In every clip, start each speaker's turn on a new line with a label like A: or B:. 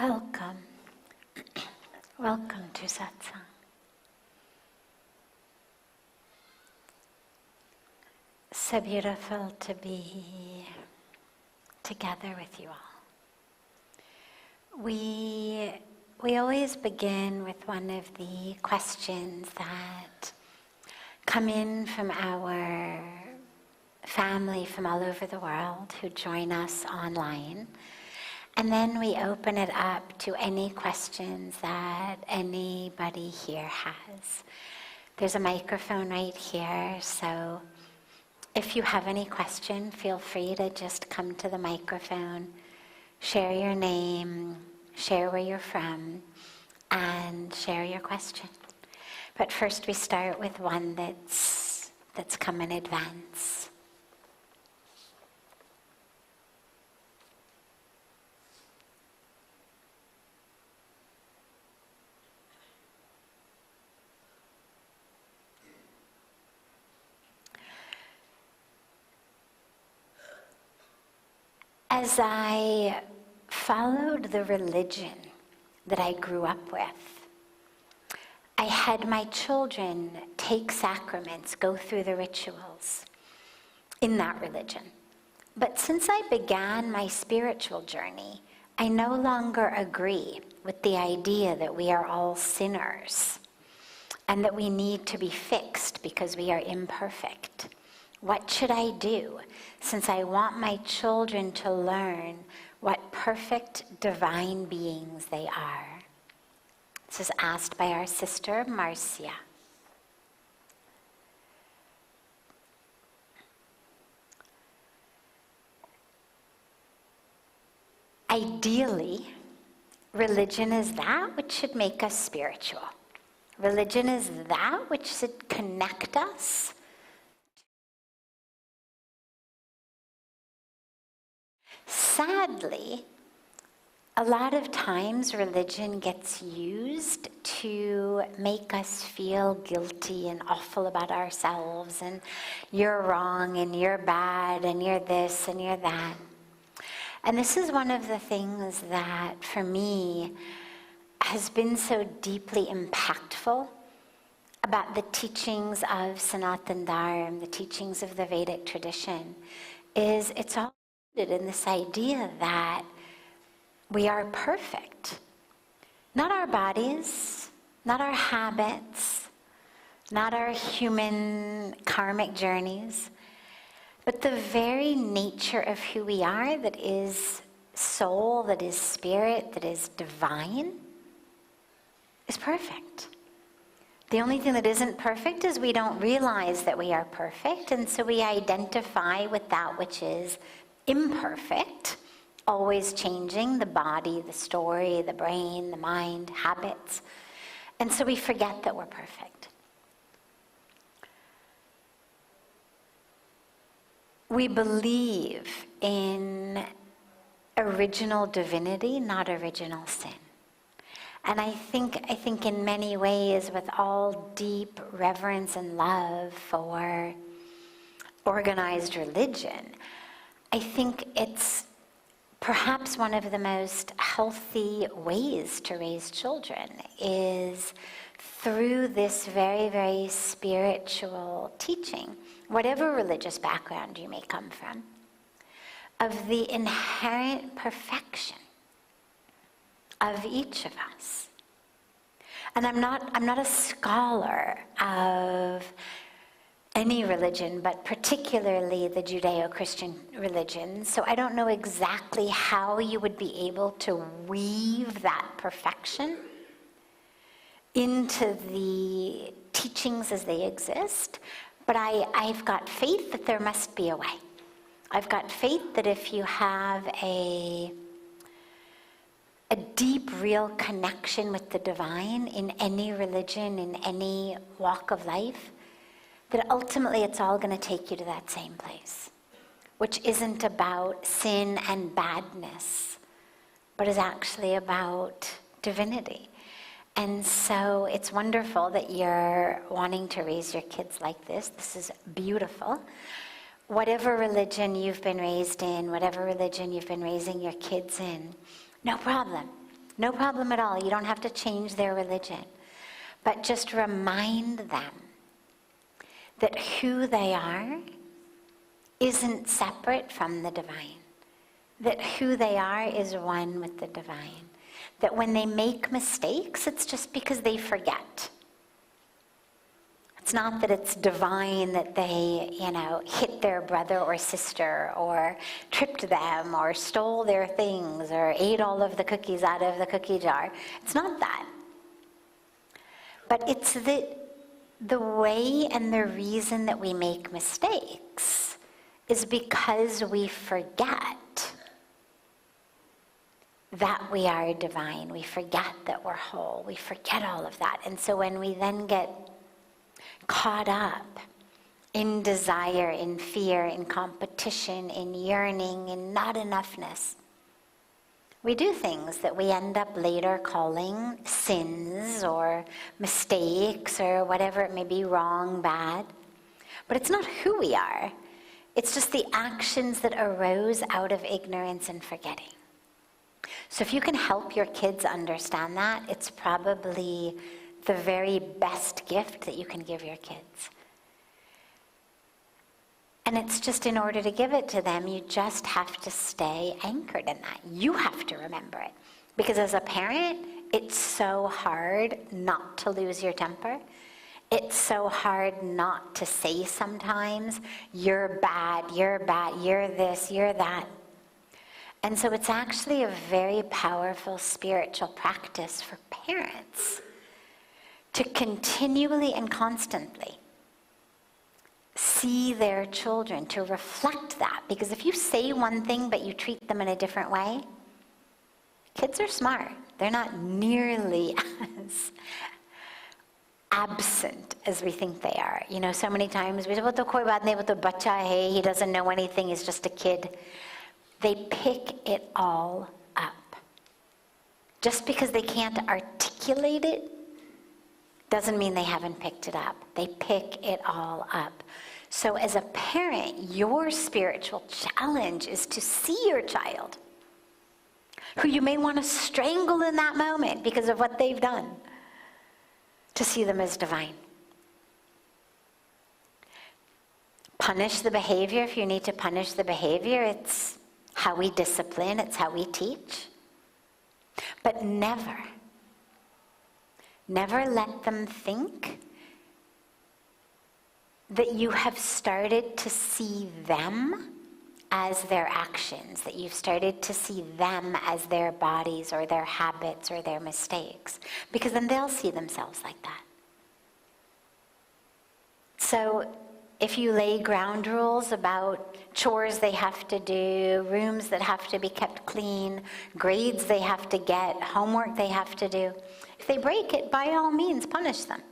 A: Welcome. Welcome to Satsang. So beautiful to be together with you all. We always begin with one of the questions that come in from our family from all over the world who join us online. And then we open it up to any questions that anybody here has. There's a microphone right here, so if you have any question, feel free to just come to the microphone, share your name, share where you're from, and share your question. But first we start with one that's come in advance. As I followed the religion that I grew up with, I had my children take sacraments, go through the rituals in that religion. But since I began my spiritual journey, I no longer agree with the idea that we are all sinners and that we need to be fixed because we are imperfect. What should I do, since I want my children to learn what perfect divine beings they are? This is asked by our sister Marcia. Ideally, religion is that which should make us spiritual. Religion is that which should connect us. Sadly, a lot of times religion gets used to make us feel guilty and awful about ourselves, and you're wrong and you're bad and you're this and you're that. And this is one of the things that for me has been so deeply impactful about the teachings of Sanatana Dharma, the teachings of the Vedic tradition, is it's all in this idea that we are perfect. Not our bodies, not our habits, not our human karmic journeys, but the very nature of who we are, that is soul, that is spirit, that is divine, is perfect. The only thing that isn't perfect is we don't realize that we are perfect, and so we identify with that which is imperfect, always changing, the body, the story, the brain, the mind, habits. And so we forget that we're perfect. We believe in original divinity, not original sin. And I think in many ways, with all deep reverence and love for organized religion, I think it's perhaps one of the most healthy ways to raise children is through this very, very spiritual teaching, whatever religious background you may come from, of the inherent perfection of each of us. And I'm not a scholar of any religion, but particularly the Judeo-Christian religion. So I don't know exactly how you would be able to weave that perfection into the teachings as they exist, but I've got faith that there must be a way. I've got faith that if you have a deep, real connection with the divine in any religion, in any walk of life, that ultimately it's all going to take you to that same place, which isn't about sin and badness, but is actually about divinity. And so it's wonderful that you're wanting to raise your kids like this. This is beautiful. Whatever religion you've been raised in, whatever religion you've been raising your kids in, no problem. No problem at all. You don't have to change their religion. But just remind them that who they are isn't separate from the divine. That who they are is one with the divine. That when they make mistakes, it's just because they forget. It's not that it's divine that they, hit their brother or sister or tripped them or stole their things or ate all of the cookies out of the cookie jar. It's not that. But it's the way and the reason that we make mistakes is because we forget that we are divine. We forget that we're whole. We forget all of that. And so when we then get caught up in desire, in fear, in competition, in yearning, in not enoughness, we do things that we end up later calling sins or mistakes or whatever it may be, wrong, bad. But it's not who we are. It's just the actions that arose out of ignorance and forgetting. So if you can help your kids understand that, it's probably the very best gift that you can give your kids. And it's just in order to give it to them, you just have to stay anchored in that. You have to remember it. Because as a parent, it's so hard not to lose your temper. It's so hard not to say sometimes, you're bad, you're this, you're that. And so it's actually a very powerful spiritual practice for parents to continually and constantly see their children, to reflect that. Because if you say one thing but you treat them in a different way, kids are smart. They're not nearly as absent as we think they are. So many times we say, koi baat nahi, wo to bacha hai, he doesn't know anything, he's just a kid. They pick it all up. Just because they can't articulate it doesn't mean they haven't picked it up. They pick it all up. So as a parent, your spiritual challenge is to see your child, who you may want to strangle in that moment because of what they've done, to see them as divine. Punish the behavior if you need to punish the behavior. It's how we discipline, it's how we teach. But never let them think that you have started to see them as their actions, that you've started to see them as their bodies or their habits or their mistakes, because then they'll see themselves like that. So if you lay ground rules about chores they have to do, rooms that have to be kept clean, grades they have to get, homework they have to do, if they break it, by all means, punish them.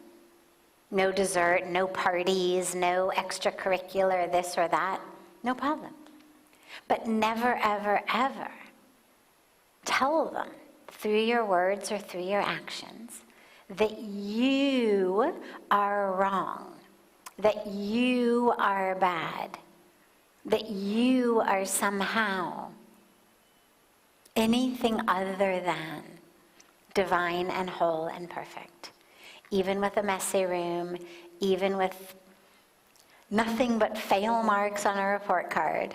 A: No dessert, no parties, no extracurricular this or that, no problem. But never, ever, ever tell them through your words or through your actions that you are wrong, that you are bad, that you are somehow anything other than divine and whole and perfect. Even with a messy room, even with nothing but fail marks on a report card,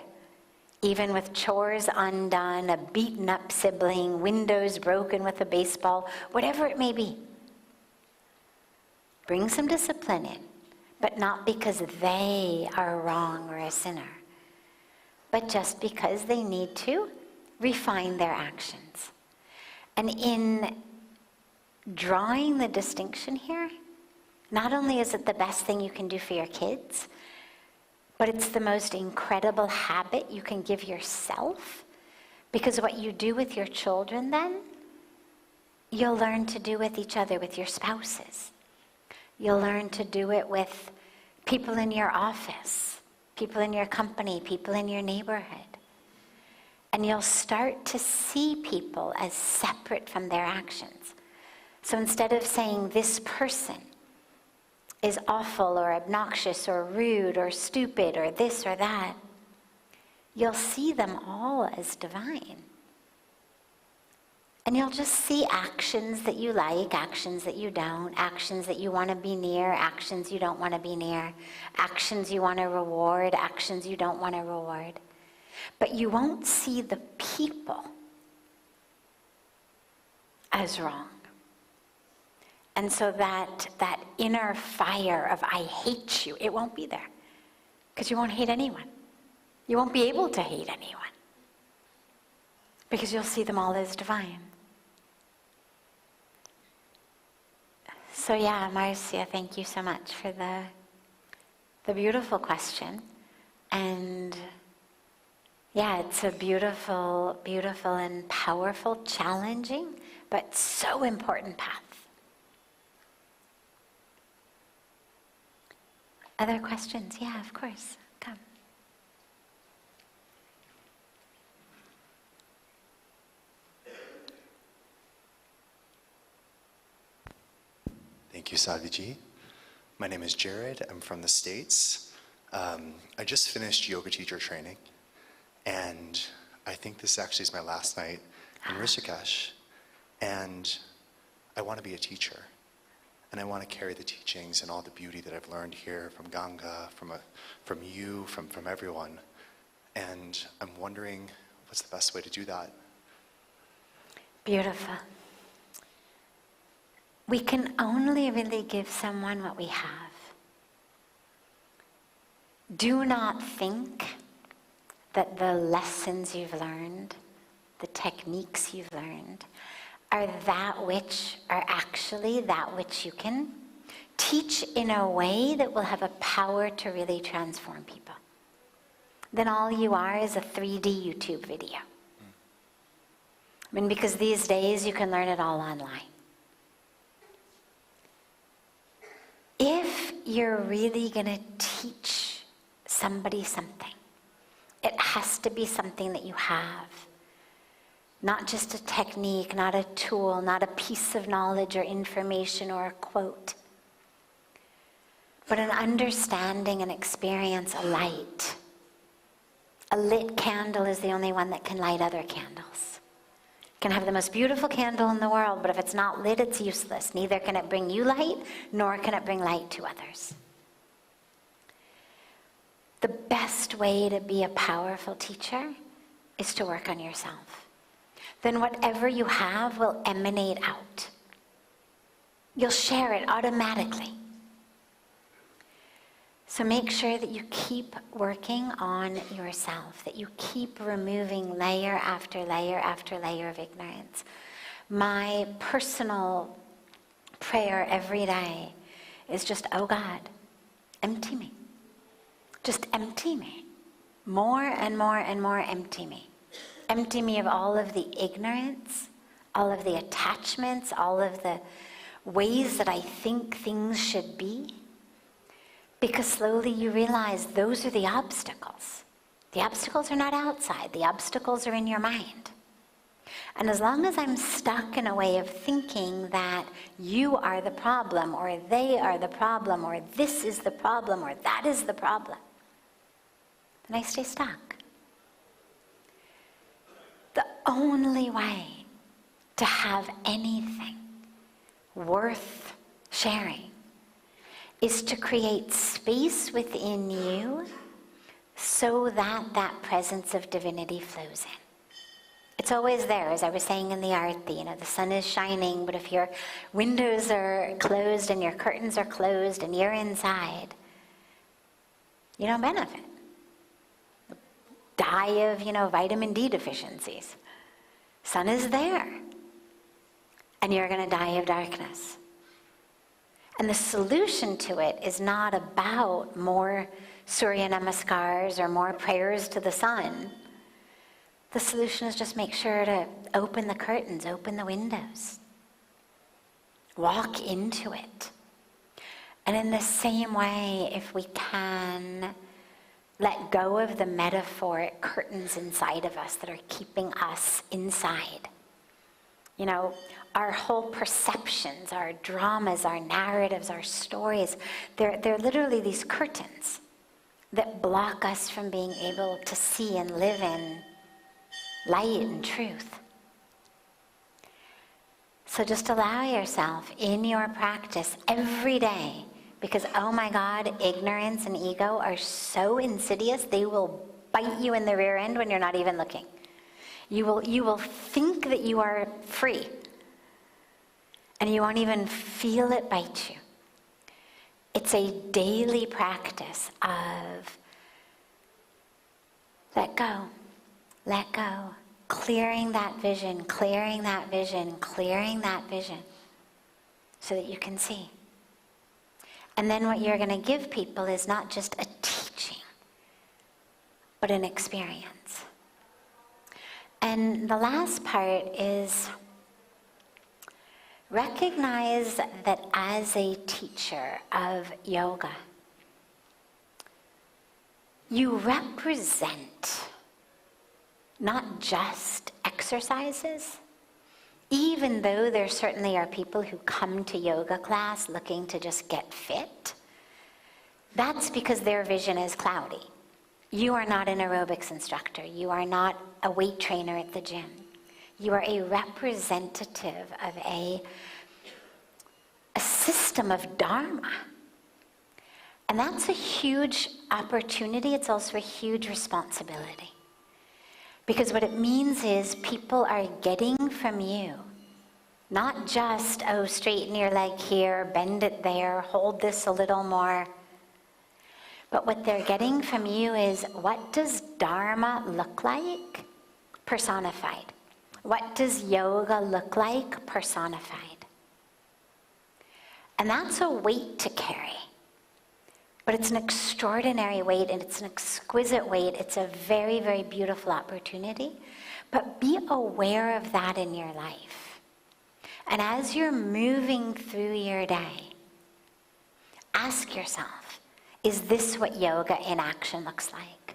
A: even with chores undone, a beaten up sibling, windows broken with a baseball, whatever it may be. Bring some discipline in, but not because they are wrong or a sinner, but just because they need to refine their actions. And in drawing the distinction here, not only is it the best thing you can do for your kids, but it's the most incredible habit you can give yourself, because what you do with your children then, you'll learn to do with each other, with your spouses. You'll learn to do it with people in your office, people in your company, people in your neighborhood. And you'll start to see people as separate from their actions. So instead of saying this person is awful or obnoxious or rude or stupid or this or that, you'll see them all as divine. And you'll just see actions that you like, actions that you don't, actions that you want to be near, actions you don't want to be near, actions you want to reward, actions you don't want to reward. But you won't see the people as wrong. And so that inner fire of I hate you, it won't be there. Because you won't hate anyone. You won't be able to hate anyone. Because you'll see them all as divine. So yeah, Marcia, thank you so much for the beautiful question. And yeah, it's a beautiful, beautiful and powerful, challenging, but so important path. Other questions? Yeah, of course. Come.
B: Thank you, Sadhviji. My name is Jared. I'm from the States. I just finished yoga teacher training, and I think this actually is my last night in Rishikesh. And I want to be a teacher, and I want to carry the teachings and all the beauty that I've learned here from Ganga, from you, from everyone. And I'm wondering, what's the best way to do that?
A: Beautiful. We can only really give someone what we have. Do not think that the lessons you've learned, the techniques you've learned, are that which are actually that which you can teach in a way that will have a power to really transform people. Then all you are is a 3D YouTube video. I mean, because these days you can learn it all online. If you're really going to teach somebody something, it has to be something that you have. Not just a technique, not a tool, not a piece of knowledge or information or a quote, but an understanding and experience, a light. A lit candle is the only one that can light other candles. You can have the most beautiful candle in the world, but if it's not lit, it's useless. Neither can it bring you light, nor can it bring light to others. The best way to be a powerful teacher is to work on yourself. Then whatever you have will emanate out. You'll share it automatically. So make sure that you keep working on yourself, that you keep removing layer after layer after layer of ignorance. My personal prayer every day is just, oh God, empty me. Just empty me. More and more and more empty me. Empty me of all of the ignorance, all of the attachments, all of the ways that I think things should be. Because slowly you realize those are the obstacles. The obstacles are not outside. The obstacles are in your mind. And as long as I'm stuck in a way of thinking that you are the problem, or they are the problem, or this is the problem, or that is the problem, then I stay stuck. The only way to have anything worth sharing is to create space within you so that that presence of divinity flows in. It's always there, as I was saying in the Arati, the sun is shining, but if your windows are closed and your curtains are closed and you're inside, you don't benefit. Die of, vitamin D deficiencies. Sun is there, and you're going to die of darkness. And the solution to it is not about more Surya Namaskars or more prayers to the sun. The solution is just make sure to open the curtains, open the windows. Walk into it. And in the same way, if we can let go of the metaphoric curtains inside of us that are keeping us inside. Our whole perceptions, our dramas, our narratives, our stories, they're literally these curtains that block us from being able to see and live in light and truth. So just allow yourself in your practice every day, because oh my God, ignorance and ego are so insidious, they will bite you in the rear end when you're not even looking. You will think that you are free, and you won't even feel it bite you. It's a daily practice of let go, clearing that vision, clearing that vision, clearing that vision, so that you can see. And then what you're going to give people is not just a teaching, but an experience. And the last part is recognize that as a teacher of yoga, you represent not just exercises, even though there certainly are people who come to yoga class looking to just get fit. That's because their vision is cloudy. You are not an aerobics instructor. You are not a weight trainer at the gym. You are a representative of a system of dharma. And that's a huge opportunity. It's also a huge responsibility. Because what it means is people are getting from you, not just, oh, straighten your leg here, bend it there, hold this a little more. But what they're getting from you is, what does dharma look like? Personified. What does yoga look like? Personified. And that's a weight to carry. But it's an extraordinary weight, and it's an exquisite weight. It's a very, very beautiful opportunity. But be aware of that in your life. And as you're moving through your day, ask yourself, is this what yoga in action looks like?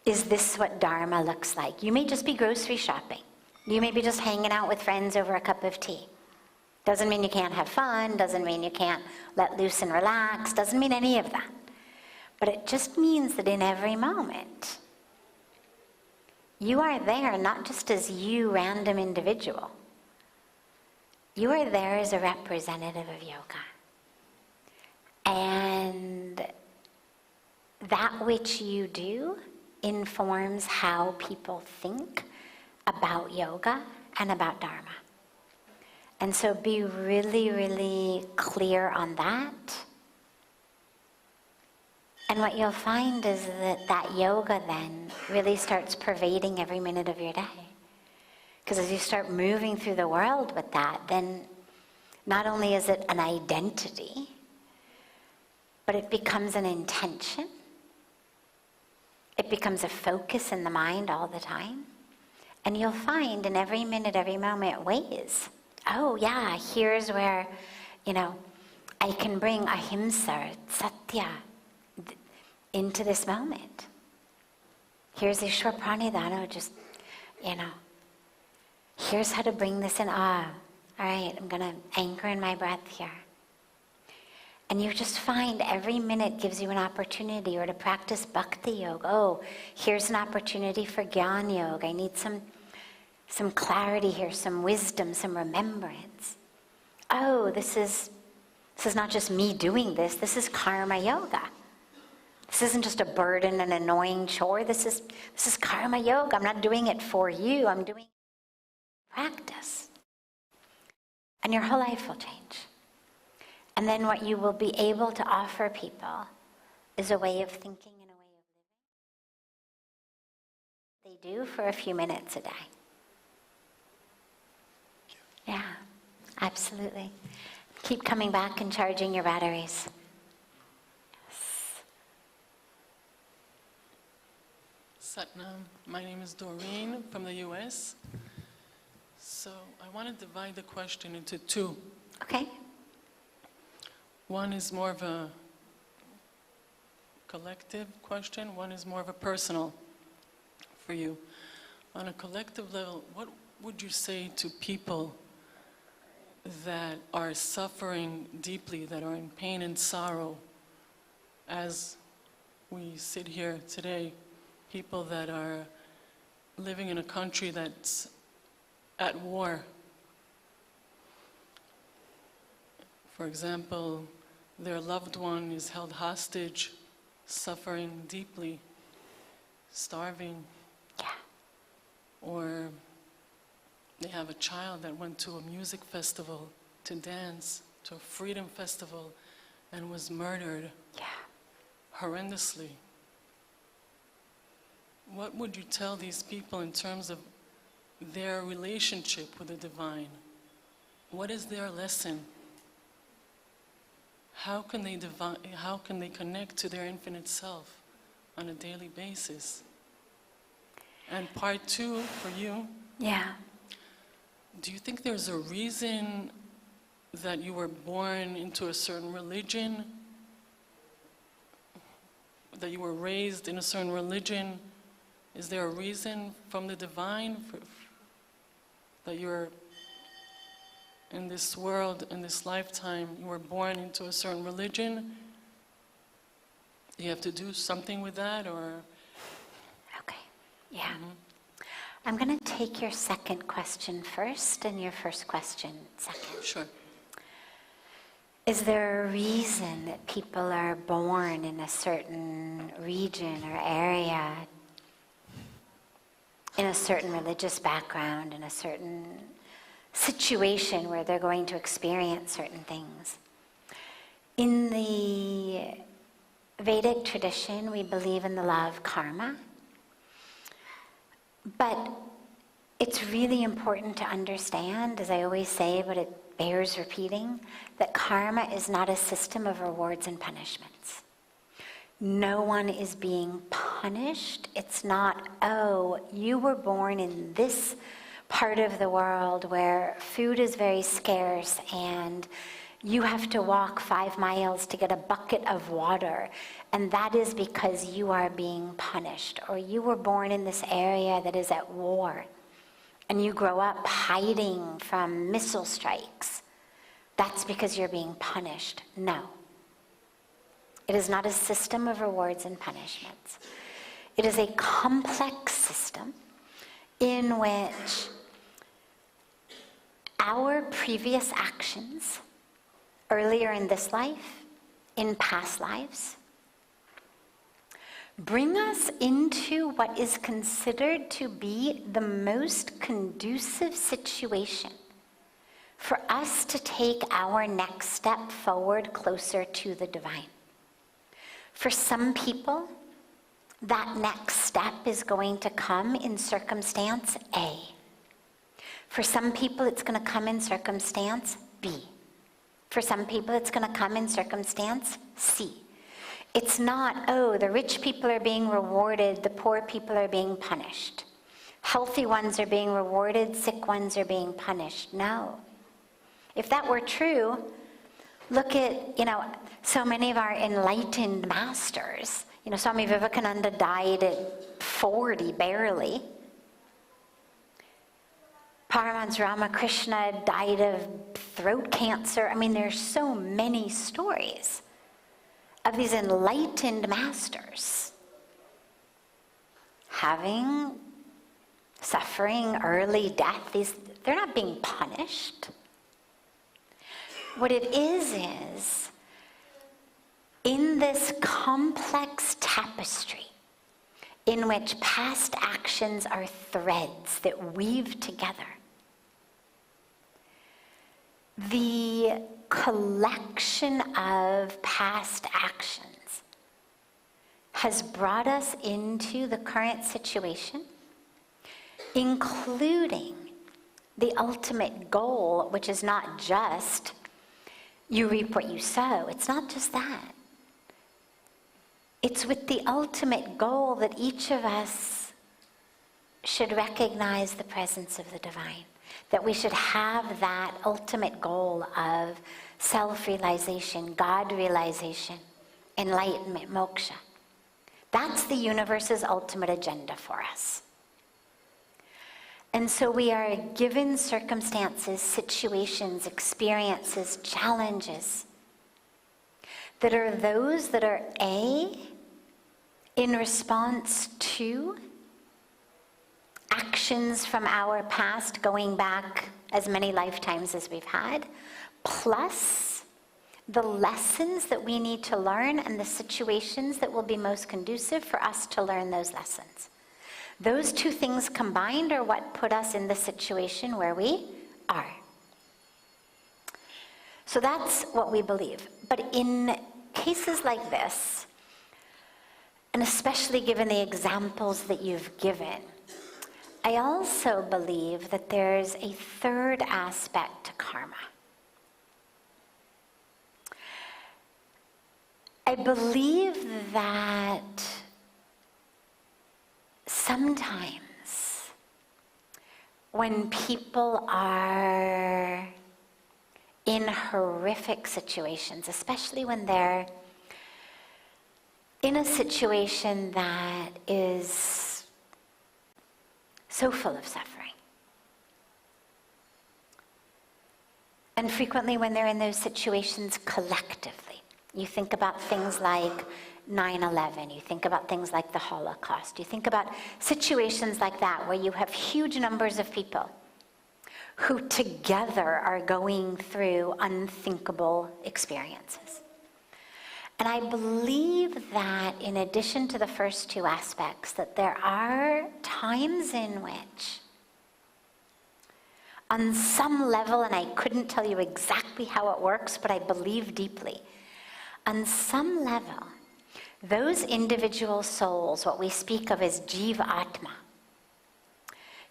A: Is this what dharma looks like? You may just be grocery shopping. You may be just hanging out with friends over a cup of tea. Doesn't mean you can't have fun, doesn't mean you can't let loose and relax, doesn't mean any of that. But it just means that in every moment, you are there not just as you, random individual. You are there as a representative of yoga. And that which you do informs how people think about yoga and about dharma. And so be really, really clear on that. And what you'll find is that yoga then really starts pervading every minute of your day. Because as you start moving through the world with that, then not only is it an identity, but it becomes an intention. It becomes a focus in the mind all the time. And you'll find in every minute, every moment, ways. Oh yeah, here's where, I can bring ahimsa, satya, into this moment. Here's Ishwar Pranidhana, just, here's how to bring this in. All right, I'm going to anchor in my breath here. And you just find every minute gives you an opportunity, or to practice bhakti yoga. Oh, here's an opportunity for jnana yoga. I need some clarity here, some wisdom, some remembrance. Oh, this is not just me doing this. This is karma yoga. This isn't just a burden, an annoying chore. This is karma yoga. I'm not doing it for you. I'm doing practice. And your whole life will change. And then what you will be able to offer people is a way of thinking and a way of living. They do for a few minutes a day. Yeah, absolutely. Keep coming back and charging your batteries.
C: Satnam, my name is Doreen from the US. So I want to divide the question into two.
A: Okay.
C: One is more of a collective question, one is more of a personal for you. On a collective level, what would you say to people that are suffering deeply, that are in pain and sorrow, as we sit here today, people that are living in a country that's at war, For example, their loved one is held hostage, suffering deeply, starving.
A: Yeah.
C: Or they have a child that went to a music festival to dance, to a freedom festival, and was murdered horrendously. What would you tell these people in terms of their relationship with the divine? What is their lesson? How can they connect to their infinite self on a daily basis? And part 2 for you.
A: Yeah.
C: Do you think there's a reason that you were born into a certain religion? That you were raised in a certain religion? Is there a reason from the divine that you're in this world, in this lifetime, you were born into a certain religion? Do you have to do something with that, or?
A: Okay, yeah. I'm going to take your second question first and your first question second.
C: Sure.
A: Is there a reason that people are born in a certain region or area, in a certain religious background, in a certain situation where they're going to experience certain things? In the Vedic tradition, we believe in the law of karma. But it's really important to understand, as I always say, but it bears repeating, that karma is not a system of rewards and punishments. No one is being punished. It's not, oh, you were born in this part of the world where food is very scarce and you have to walk 5 miles to get a bucket of water, and that is because you are being punished. Or you were born in this area that is at war, and you grow up hiding from missile strikes. That's because you're being punished. No. It is not a system of rewards and punishments. It is a complex system in which our previous actions, earlier in this life, in past lives, bring us into what is considered to be the most conducive situation for us to take our next step forward closer to the divine. For some people, that next step is going to come in circumstance A. For some people, it's going to come in circumstance B. For some people, it's going to come in circumstance C. It's not, oh, the rich people are being rewarded, the poor people are being punished. Healthy ones are being rewarded, sick ones are being punished. No. If that were true, look at, so many of our enlightened masters. Swami Vivekananda died at 40, barely. Paramahansa Ramakrishna died of throat cancer. There's so many stories of these enlightened masters suffering early death. They're not being punished. What it is in this complex tapestry in which past actions are threads that weave together, the collection of past actions has brought us into the current situation, including the ultimate goal, which is not just you reap what you sow. It's not just that. It's with the ultimate goal that each of us should recognize the presence of the divine, that we should have that ultimate goal of self-realization, God-realization, enlightenment, moksha. That's the universe's ultimate agenda for us. And so we are given circumstances, situations, experiences, challenges that are those that are A, in response to actions from our past going back as many lifetimes as we've had, plus the lessons that we need to learn and the situations that will be most conducive for us to learn those lessons. Those two things combined are what put us in the situation where we are. So that's what we believe. But in cases like this, and especially given the examples that you've given, I also believe that there's a third aspect to karma. I believe that sometimes when people are in horrific situations, especially when they're in a situation that is so full of suffering, and frequently when they're in those situations collectively, you think about things like 9/11, you think about things like the Holocaust, you think about situations like that where you have huge numbers of people who together are going through unthinkable experiences. And I believe that in addition to the first two aspects, that there are times in which, on some level, and I couldn't tell you exactly how it works, but I believe deeply, on some level, those individual souls, what we speak of as Jiva Atma,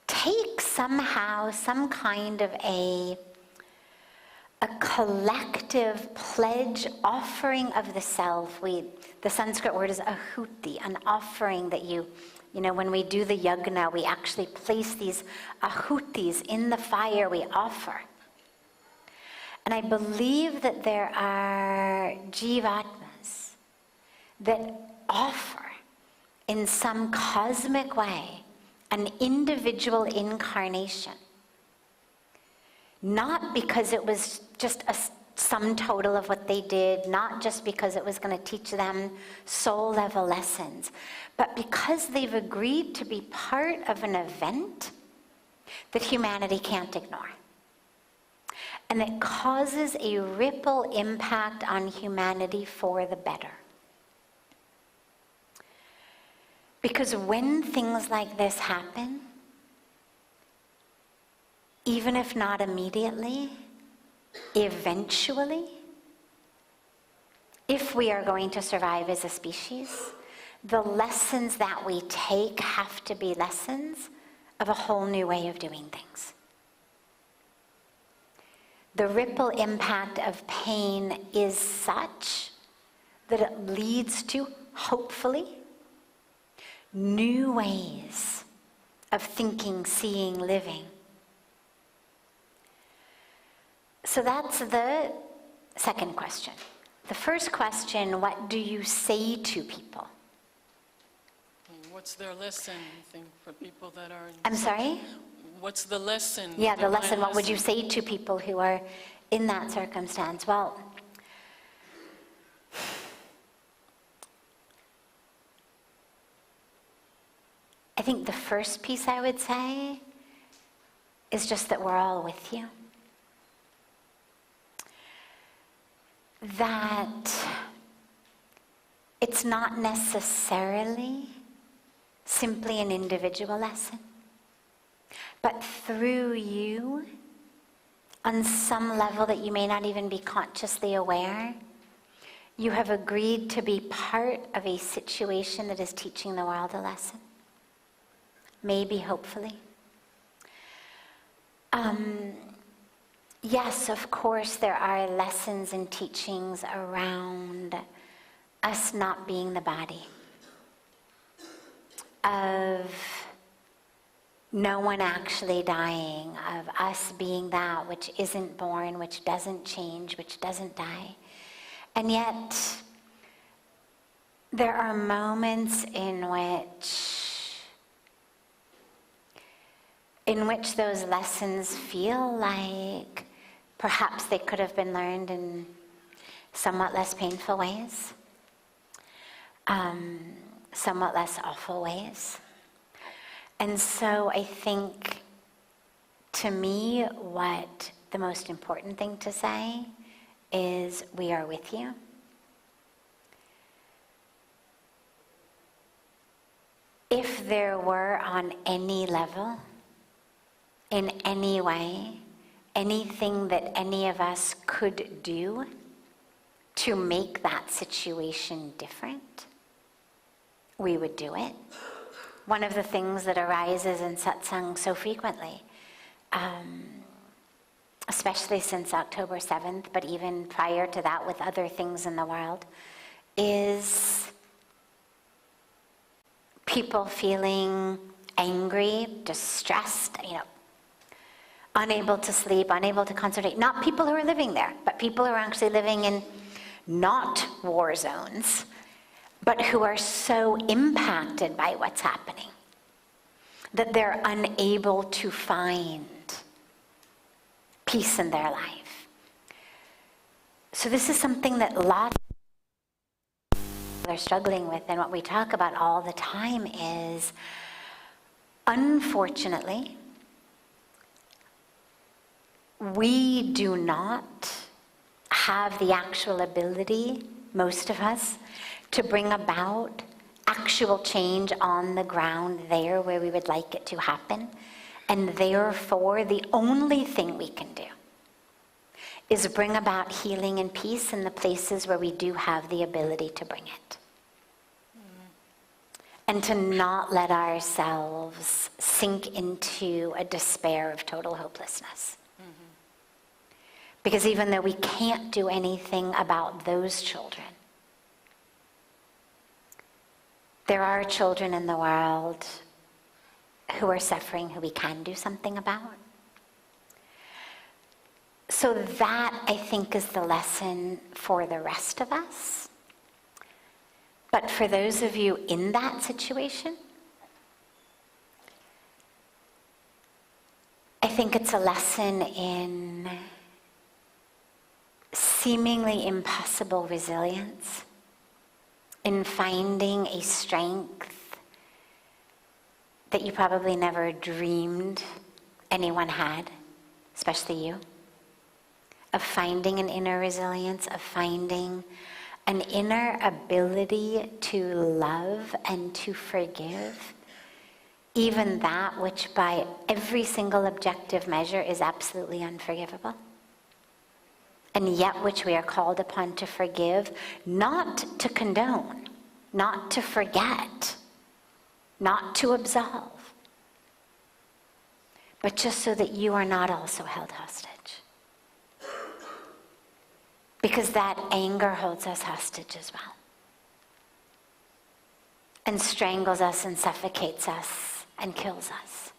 A: take somehow some kind of a collective pledge offering of the self. The Sanskrit word is ahuti, an offering that you know, when we do the yagna, we actually place these ahutis in the fire we offer. And I believe that there are jivatmas that offer, in some cosmic way, an individual incarnation. Not because it was just a sum total of what they did, not just because it was going to teach them soul-level lessons, but because they've agreed to be part of an event that humanity can't ignore. And it causes a ripple impact on humanity for the better. Because when things like this happen, even if not immediately, eventually, if we are going to survive as a species, the lessons that we take have to be lessons of a whole new way of doing things. The ripple impact of pain is such that it leads to, hopefully, new ways of thinking, seeing, living. So that's the second question. The first question, what do you say to people?
C: What's their lesson, you think, for people that are in...
A: I'm sorry?
C: What's the lesson?
A: Yeah, the lesson. What would you say to people who are in that circumstance? Well, I think the first piece I would say is just that we're all with you. That it's not necessarily simply an individual lesson, but through you, on some level that you may not even be consciously aware, you have agreed to be part of a situation that is teaching the world a lesson. Maybe, hopefully. Yes, of course, there are lessons and teachings around us not being the body, of no one actually dying, of us being that which isn't born, which doesn't change, which doesn't die. And yet, there are moments in which those lessons feel like perhaps they could have been learned in somewhat less painful ways, somewhat less awful ways. And so I think, to me, what the most important thing to say is we are with you. If there were on any level, in any way, anything that any of us could do to make that situation different, we would do it. One of the things that arises in satsang so frequently, especially since October 7th, but even prior to that with other things in the world, is people feeling angry, distressed, unable to sleep, unable to concentrate. Not people who are living there, but people who are actually living in not war zones, but who are so impacted by what's happening that they're unable to find peace in their life. So this is something that lots of people are struggling with, and what we talk about all the time is, unfortunately, we do not have the actual ability, most of us, to bring about actual change on the ground there where we would like it to happen. And therefore, the only thing we can do is bring about healing and peace in the places where we do have the ability to bring it. And to not let ourselves sink into a despair of total hopelessness. Because even though we can't do anything about those children, there are children in the world who are suffering who we can do something about. So that, I think, is the lesson for the rest of us. But for those of you in that situation, I think it's a lesson in seemingly impossible resilience, in finding a strength that you probably never dreamed anyone had, especially you, of finding an inner resilience, of finding an inner ability to love and to forgive, even that which by every single objective measure is absolutely unforgivable, and yet which we are called upon to forgive, not to condone, not to forget, not to absolve, but just so that you are not also held hostage. Because that anger holds us hostage as well, and strangles us and suffocates us and kills us.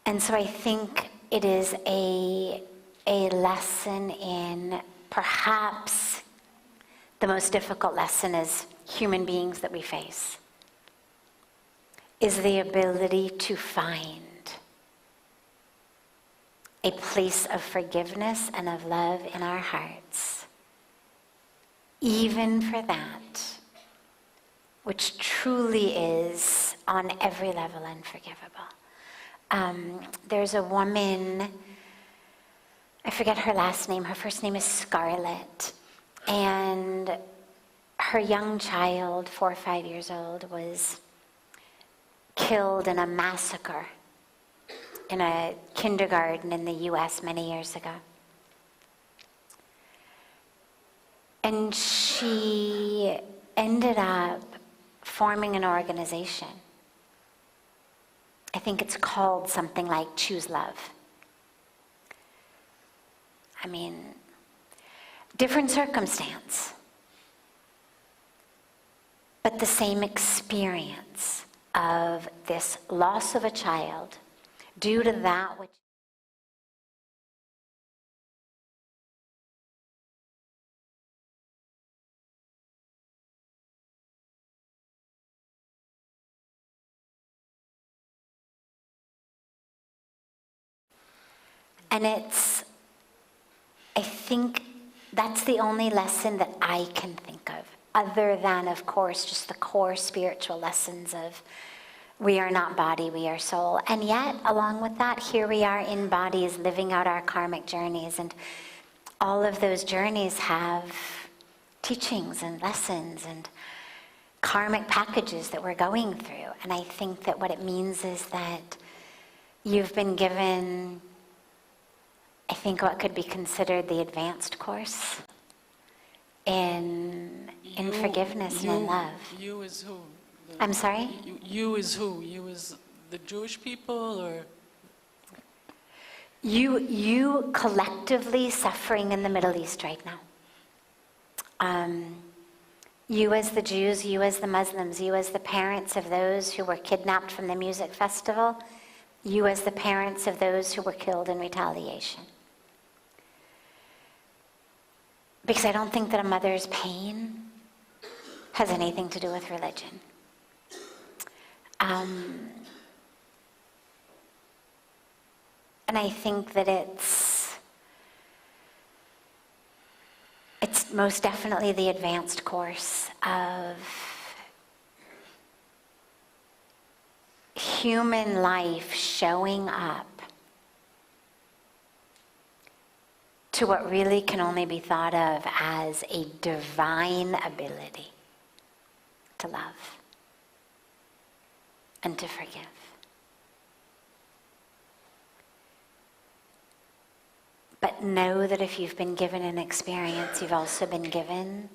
A: And so I think it is a lesson in perhaps the most difficult lesson as human beings that we face, is the ability to find a place of forgiveness and of love in our hearts, even for that which truly is on every level unforgivable. There's a woman, I forget her last name, her first name is Scarlett, and her young child, 4 or 5 years old, was killed in a massacre in a kindergarten in the US many years ago. And she ended up forming an organization. I think it's called something like Choose Love. I mean, different circumstance, but the same experience of this loss of a child due to that which and I think that's the only lesson that I can think of, other than, of course, just the core spiritual lessons of We are not body, we are soul. And yet, along with that, here we are in bodies living out our karmic journeys. And all of those journeys have teachings and lessons and karmic packages that we're going through. And I think that what it means is that you've been given, I think, what could be considered the advanced course in forgiveness and in love.
C: You is who?
A: I'm sorry?
C: You is who? You is the Jewish people, or?
A: You collectively suffering in the Middle East right now. You as the Jews, you as the Muslims, you as the parents of those who were kidnapped from the music festival, you as the parents of those who were killed in retaliation. Because I don't think that a mother's pain has anything to do with religion. And I think that it's most definitely the advanced course of human life showing up to what really can only be thought of as a divine ability to love and to forgive. But know that if you've been given an experience, you've also been given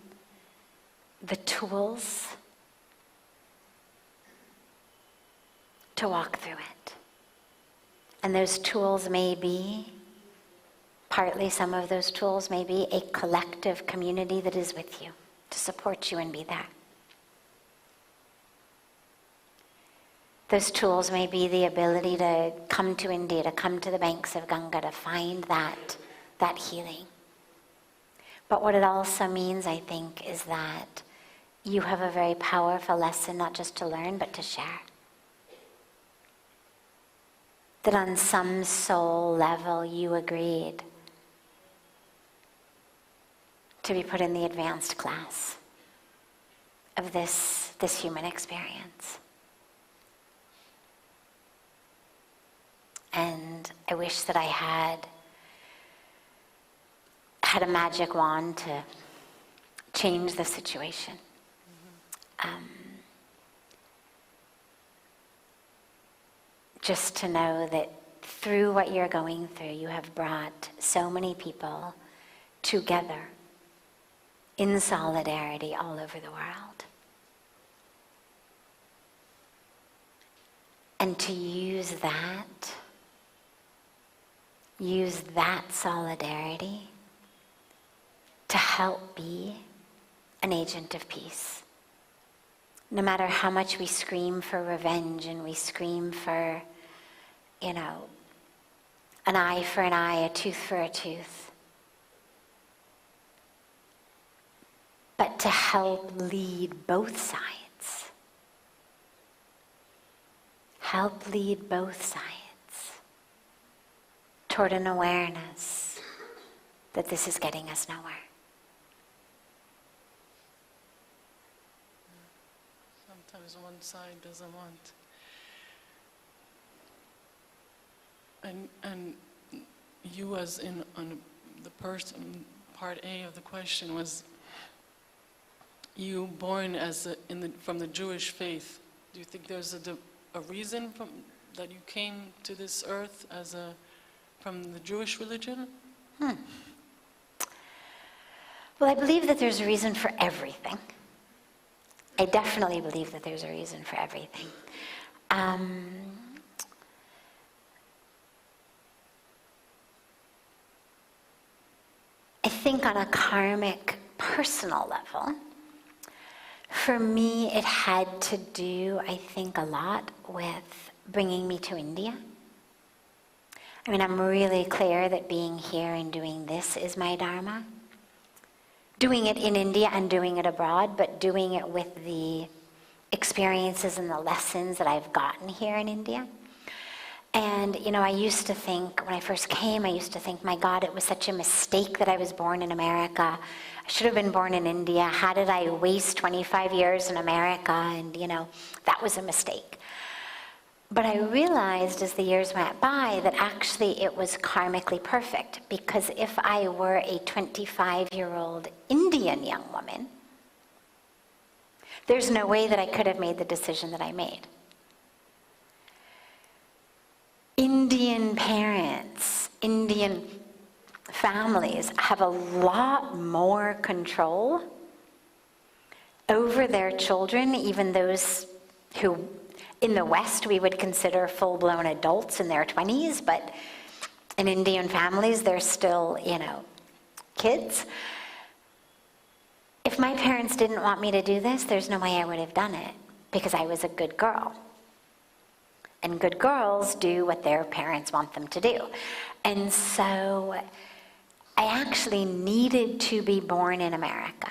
A: the tools to walk through it. And those tools may be, partly some of those tools may be a collective community that is with you, to support you and be there. Those tools may be the ability to come to India, to come to the banks of Ganga, to find that healing. But what it also means, I think, is that you have a very powerful lesson, not just to learn, but to share. That on some soul level, you agreed to be put in the advanced class of this human experience. And I wish that I had a magic wand to change the situation. Just to know that through what you're going through, you have brought so many people together in solidarity all over the world. And to use that solidarity to help be an agent of peace. No matter how much we scream for revenge and we scream for, an eye for an eye, a tooth for a tooth. But to help lead both sides. Help lead both sides toward an awareness that this is getting us nowhere.
C: Sometimes one side doesn't want. And you, as in on the person, part A of the question was, you born as from the Jewish faith. Do you think there's a reason that you came to this earth from the Jewish religion?
A: Well, I believe that there's a reason for everything. I definitely believe that there's a reason for everything. I think on a karmic, personal level, for me, it had to do, I think, a lot with bringing me to India. I mean, I'm really clear that being here and doing this is my dharma. Doing it in India and doing it abroad, but doing it with the experiences and the lessons that I've gotten here in India. And, I used to think, when I first came, I used to think, my God, it was such a mistake that I was born in America. I should have been born in India. How did I waste 25 years in America? And, that was a mistake. But I realized as the years went by that actually it was karmically perfect, because if I were a 25-year-old Indian young woman, there's no way that I could have made the decision that I made. Indian parents, Indian families have a lot more control over their children, even those who in the West we would consider full-blown adults in their 20s, but in Indian families they're still, kids. If my parents didn't want me to do this, there's no way I would have done it, because I was a good girl. And good girls do what their parents want them to do. And so I actually needed to be born in America.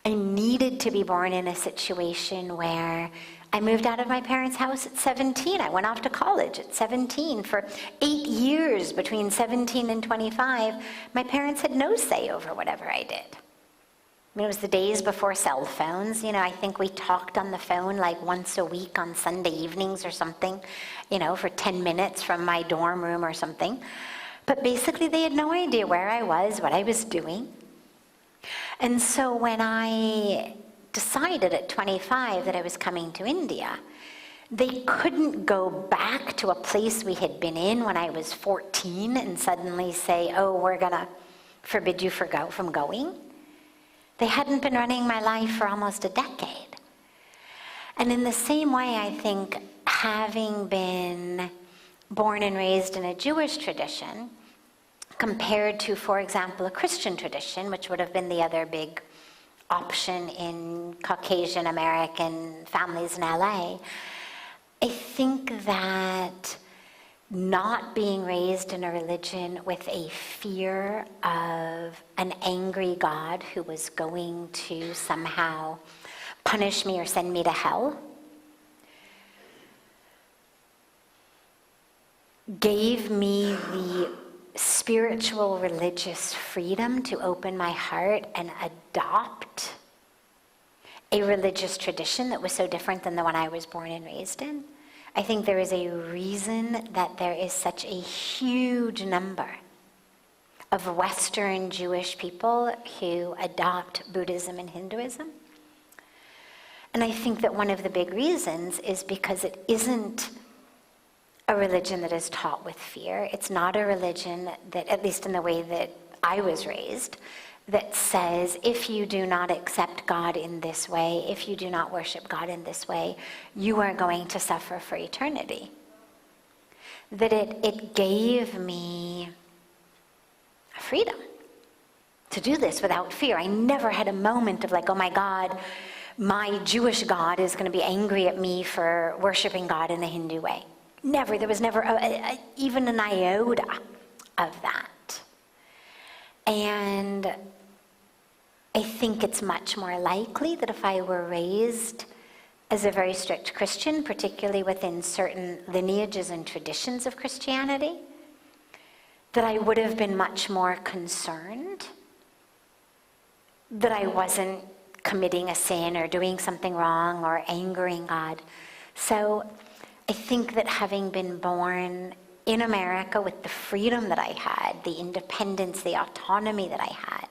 A: I needed to be born in a situation where I moved out of my parents' house at 17. I went off to college at 17. For 8 years, between 17 and 25, my parents had no say over whatever I did. I mean, it was the days before cell phones. I think we talked on the phone like once a week on Sunday evenings or something, for 10 minutes from my dorm room or something. But basically, they had no idea where I was, what I was doing. And so when I decided at 25 that I was coming to India, they couldn't go back to a place we had been in when I was 14 and suddenly say, oh, we're going to forbid you from going. They hadn't been running my life for almost a decade. And in the same way, I think, having been born and raised in a Jewish tradition, compared to, for example, a Christian tradition, which would have been the other big option in Caucasian American families in LA, I think that not being raised in a religion with a fear of an angry God who was going to somehow punish me or send me to hell gave me the spiritual religious freedom to open my heart and adopt a religious tradition that was so different than the one I was born and raised in. I think there is a reason that there is such a huge number of Western Jewish people who adopt Buddhism and Hinduism. And I think that one of the big reasons is because it isn't a religion that is taught with fear. It's not a religion that, at least in the way that I was raised, that says, if you do not accept God in this way, if you do not worship God in this way, you are going to suffer for eternity. That it gave me freedom to do this without fear. I never had a moment of like, oh my God, my Jewish God is going to be angry at me for worshiping God in the Hindu way. Never. There was never even an iota of that. And I think it's much more likely that if I were raised as a very strict Christian, particularly within certain lineages and traditions of Christianity, that I would have been much more concerned that I wasn't committing a sin or doing something wrong or angering God. So I think that having been born in America with the freedom that I had, the independence, the autonomy that I had,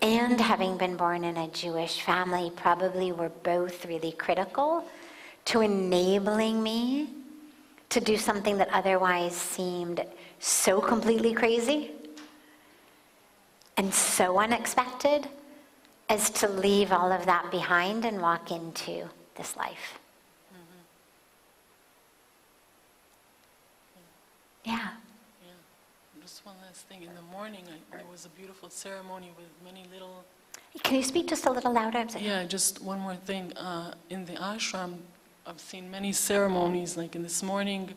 A: and having been born in a Jewish family probably were both really critical to enabling me to do something that otherwise seemed so completely crazy and so unexpected as to leave all of that behind and walk into this life. Yeah.
C: Just one last thing. In the morning, there was a beautiful ceremony with many little...
A: Can you speak just a little louder?
C: Yeah, just one more thing. In the ashram, I've seen many ceremonies, like in this morning,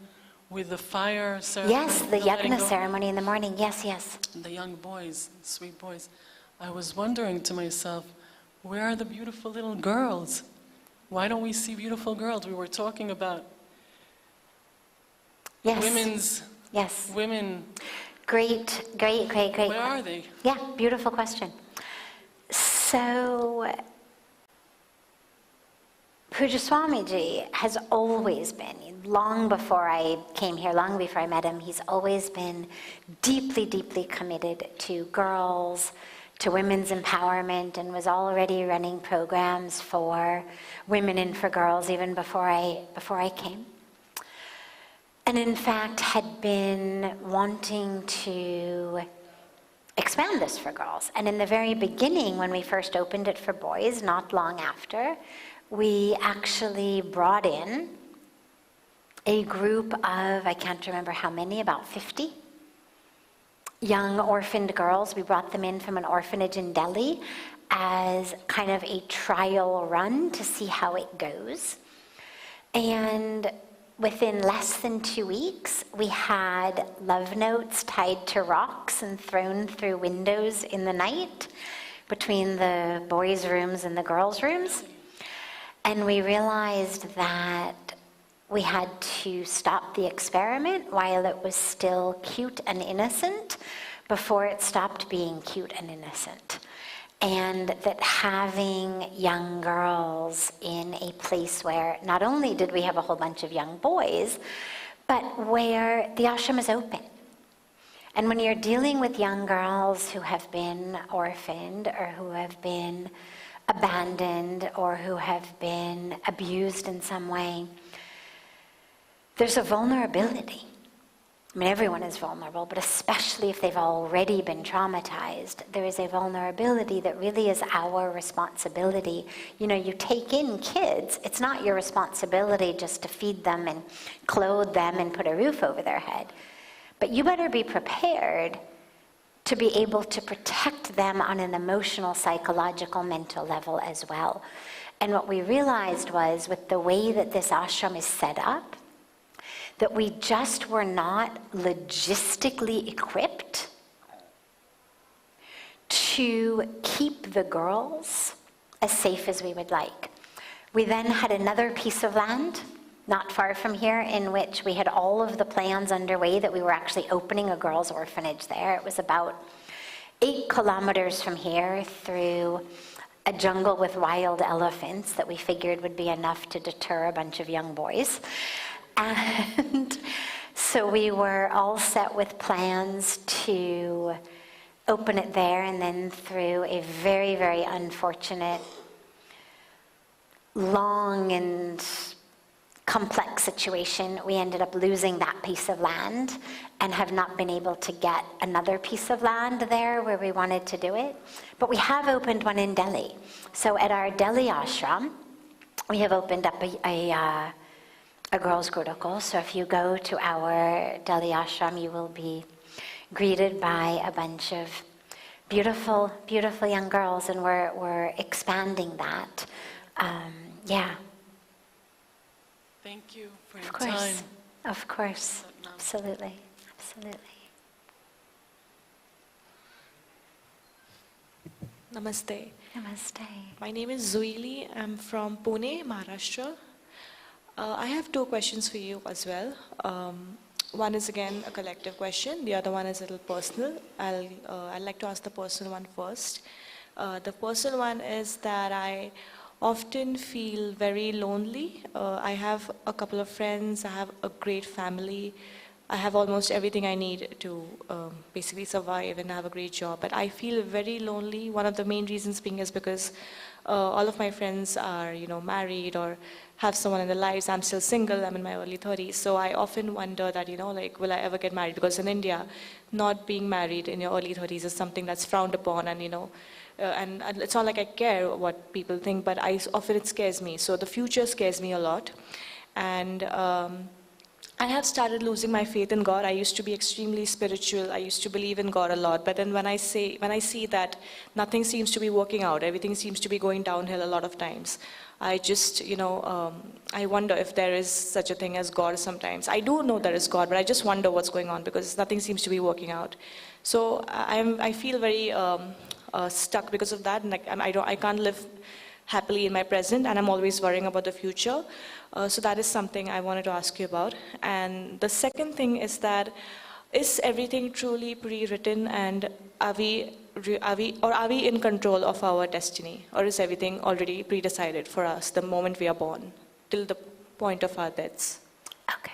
C: with the fire ceremony.
A: Yes, the yagna ceremony in the morning. Yes, yes.
C: The young boys, sweet boys. I was wondering to myself, where are the beautiful little girls? Why don't we see beautiful girls? We were talking about women.
A: Great.
C: Where are they?
A: Yeah, beautiful question. So, Pujya Swamiji has always been, long before I came here, long before I met him, he's always been deeply, deeply committed to girls, to women's empowerment, and was already running programs for women and for girls even before I came. And in fact had been wanting to expand this for girls. And in the very beginning, when we first opened it for boys, not long after, we actually brought in a group of, I can't remember how many, about 50 young orphaned girls. We brought them in from an orphanage in Delhi as kind of a trial run to see how it goes. And within less than 2 weeks, we had love notes tied to rocks and thrown through windows in the night between the boys' rooms and the girls' rooms. And we realized that we had to stop the experiment while it was still cute and innocent before it stopped being cute and innocent. And that having young girls in a place where not only did we have a whole bunch of young boys, but where the ashram is open. And when you're dealing with young girls who have been orphaned or who have been abandoned or who have been abused in some way, there's a vulnerability. I mean, everyone is vulnerable, but especially if they've already been traumatized, there is a vulnerability that really is our responsibility. You know, you take in kids, it's not your responsibility just to feed them and clothe them and put a roof over their head. But you better be prepared to be able to protect them on an emotional, psychological, mental level as well. And what we realized was, with the way that this ashram is set up, that we just were not logistically equipped to keep the girls as safe as we would like. We then had another piece of land not far from here in which we had all of the plans underway that we were actually opening a girls' orphanage there. It was about 8 kilometers from here through a jungle with wild elephants that we figured would be enough to deter a bunch of young boys. And so we were all set with plans to open it there, and then through a very, very unfortunate, long and complex situation, we ended up losing that piece of land and have not been able to get another piece of land there where we wanted to do it. But we have opened one in Delhi. So at our Delhi ashram, we have opened up a girls' gurukul. So if you go to our Delhi ashram, you will be greeted by a bunch of beautiful, beautiful young girls, and we're expanding that. Yeah.
C: Thank you for your
A: Of course.
C: time.
A: Of course. Absolutely. Absolutely.
D: Namaste.
A: Namaste.
D: My name is Zuili. I'm from Pune, Maharashtra. I have 2 questions for you as well. One is again a collective question. The other one is a little personal. I'd like to ask the personal one first. The personal one is that I often feel very lonely. I have a couple of friends. I have a great family. I have almost everything I need to basically survive and have a great job. But I feel very lonely. One of the main reasons being is because all of my friends are, married or have someone in their lives. I'm still single. I'm in my early 30s. So I often wonder that, will I ever get married? Because in India, not being married in your early 30s is something that's frowned upon, and and it's not like I care what people think, but often it scares me. So the future scares me a lot. And I have started losing my faith in God. I used to be extremely spiritual. I used to believe in God a lot. But then when I see that nothing seems to be working out, everything seems to be going downhill a lot of times, I just, I wonder if there is such a thing as God sometimes. I do know there is God, but I just wonder what's going on because nothing seems to be working out. So I feel very stuck because of that, and I can't live happily in my present, and I'm always worrying about the future. So that is something I wanted to ask you about. And the second thing is that is everything truly pre-written, and are we in control of our destiny, or is everything already pre-decided for us the moment we are born till the point of our deaths?
A: Okay.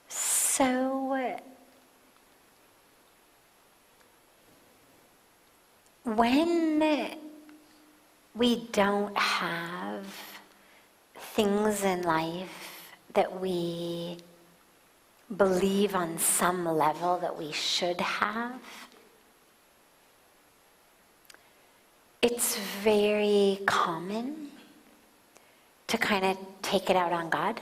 A: So, when we don't have things in life that we believe on some level that we should have, it's very common to kind of take it out on God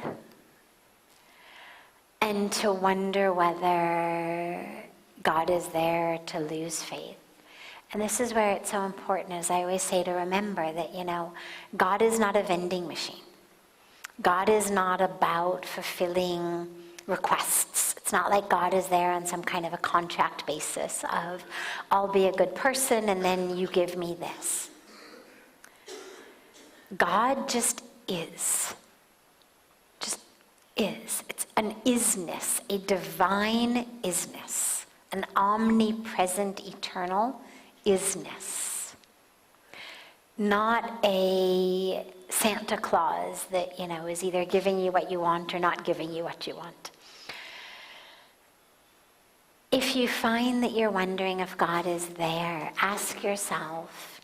A: and to wonder whether God is there, to lose faith. And this is where it's so important, as I always say, to remember that, God is not a vending machine. God is not about fulfilling requests. It's not like God is there on some kind of a contract basis of, I'll be a good person and then you give me this. God just is. Just is. It's an isness, a divine isness, an omnipresent, eternal isness. Not a Santa Claus that, is either giving you what you want or not giving you what you want. If you find that you're wondering if God is there, ask yourself,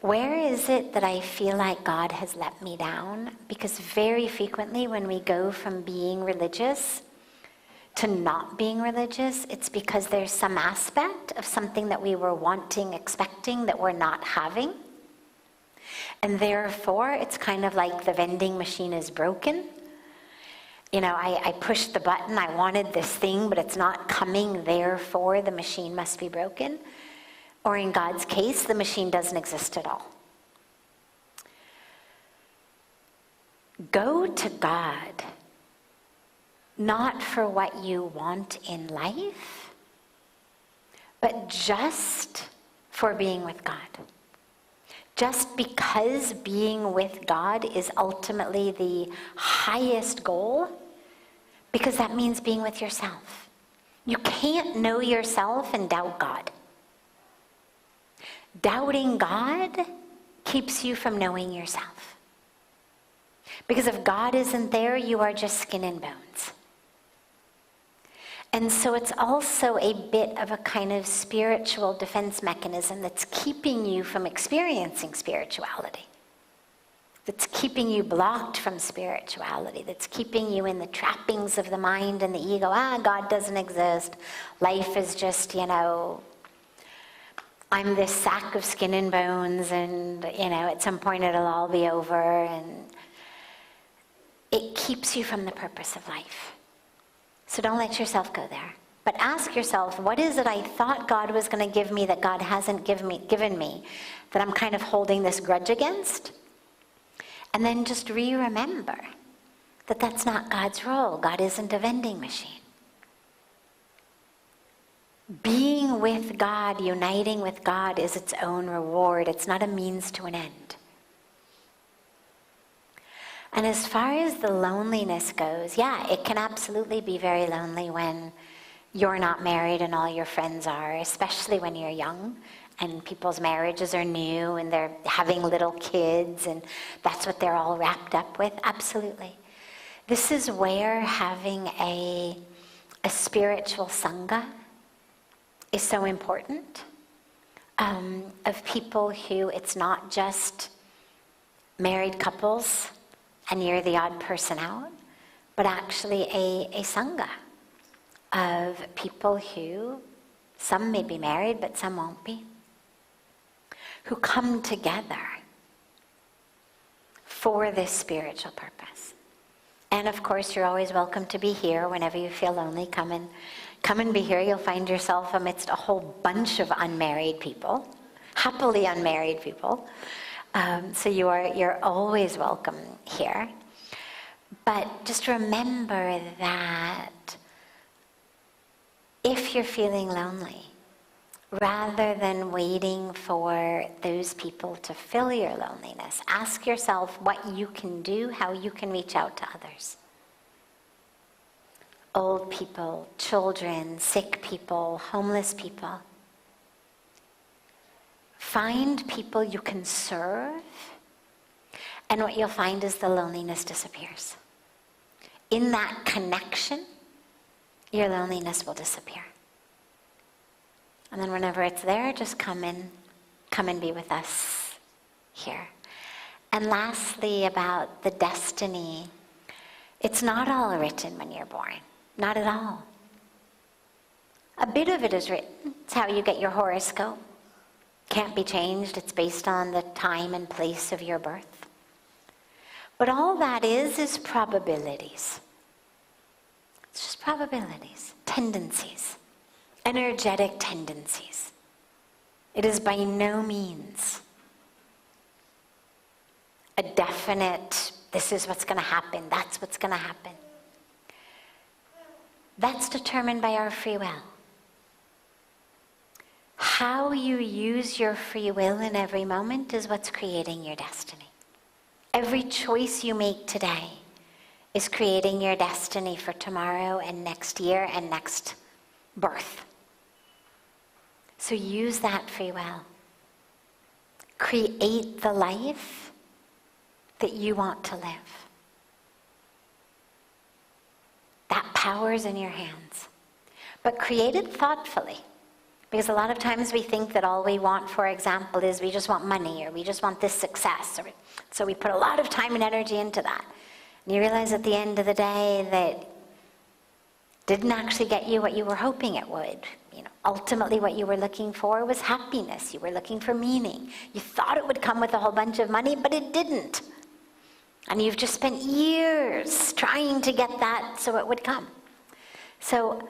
A: where is it that I feel like God has let me down? Because very frequently when we go from being religious to not being religious, it's because there's some aspect of something that we were wanting, expecting, that we're not having. And therefore, it's kind of like the vending machine is broken. I pushed the button, I wanted this thing, but it's not coming, therefore the machine must be broken. Or in God's case, the machine doesn't exist at all. Go to God, not for what you want in life, but just for being with God. Just because being with God is ultimately the highest goal, because that means being with yourself. You can't know yourself and doubt God. Doubting God keeps you from knowing yourself. Because if God isn't there, you are just skin and bones. And so it's also a bit of a kind of spiritual defense mechanism that's keeping you from experiencing spirituality. That's keeping you blocked from spirituality. That's keeping you in the trappings of the mind and the ego. God doesn't exist. Life is just, I'm this sack of skin and bones, and, at some point it'll all be over. And it keeps you from the purpose of life. So don't let yourself go there. But ask yourself, what is it I thought God was going to give me that God hasn't given me, that I'm kind of holding this grudge against? And then just remember that that's not God's role. God isn't a vending machine. Being with God, uniting with God is its own reward. It's not a means to an end. And as far as the loneliness goes, it can absolutely be very lonely when you're not married and all your friends are, especially when you're young and people's marriages are new and they're having little kids and that's what they're all wrapped up with. Absolutely. This is where having a spiritual sangha is so important, of people who it's not just married couples and you're the odd person out, but actually a sangha of people who, some may be married, but some won't be, who come together for this spiritual purpose. And of course, you're always welcome to be here whenever you feel lonely. Come and be here. You'll find yourself amidst a whole bunch of unmarried people, happily unmarried people. So you're always welcome here. But just remember that if you're feeling lonely, rather than waiting for those people to fill your loneliness, ask yourself what you can do, how you can reach out to others. old people, children, sick people, homeless people. Find people you can serve, and what you'll find is the loneliness disappears. In that connection, your loneliness will disappear. And then whenever it's there, just come and be with us here. And lastly, about the destiny, it's not all written when you're born. Not at all. A bit of it is written. It's how you get your horoscope. Can't be changed. It's based on the time and place of your birth. But all that is probabilities. It's just probabilities, tendencies, energetic tendencies. It is by no means a definite, this is what's going to happen, that's what's going to happen. That's determined by our free will. How you use your free will in every moment is what's creating your destiny. Every choice you make today is creating your destiny for tomorrow and next year and next birth. So use that free will. Create the life that you want to live. That power is in your hands. But create it thoughtfully. Because a lot of times we think that all we want, for example, is we just want money, or we just want this success. So we put a lot of time and energy into that. And you realize at the end of the day that didn't actually get you what you were hoping it would. Ultimately what you were looking for was happiness. You were looking for meaning. You thought it would come with a whole bunch of money, but it didn't. And you've just spent years trying to get that so it would come. So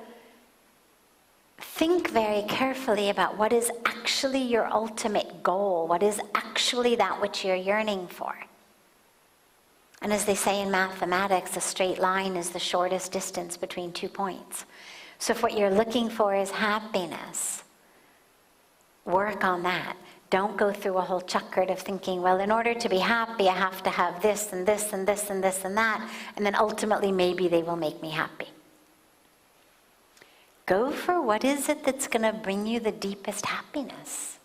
A: think very carefully about what is actually your ultimate goal, what is actually that which you're yearning for. And as they say in mathematics, a straight line is the shortest distance between 2 points. So if what you're looking for is happiness, work on that. Don't go through a whole checkered of thinking, well, in order to be happy, I have to have this and this and this and this and that, and then ultimately maybe they will make me happy. Go for what is it that's going to bring you the deepest happiness.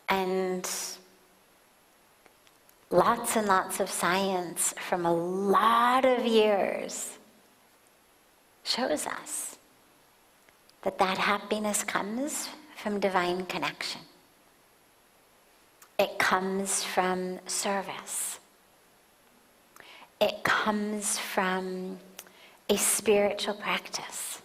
A: And lots and lots of science from a lot of years shows us that that happiness comes from divine connection. It comes from service. It comes from a spiritual practice.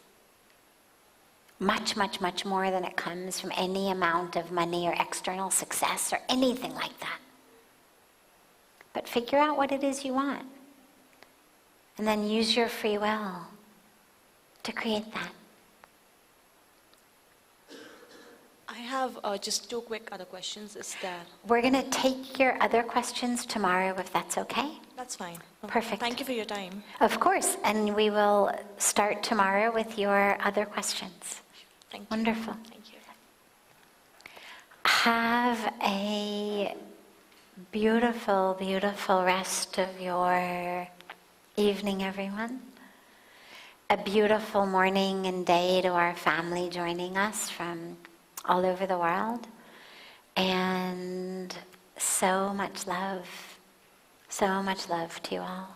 A: Much, much, much more than it comes from any amount of money or external success or anything like that. But figure out what it is you want. And then use your free will to create that.
D: I have just 2 quick other questions. Is that...
A: We're going to take your other questions tomorrow, if that's okay.
D: That's fine.
A: Perfect.
D: Thank you for your time.
A: Of course. And we will start tomorrow with your other questions.
D: Thank you.
A: Wonderful.
D: Thank you.
A: Have a beautiful, beautiful rest of your evening, everyone. A beautiful morning and day to our family joining us from all over the world. And so much love to you all.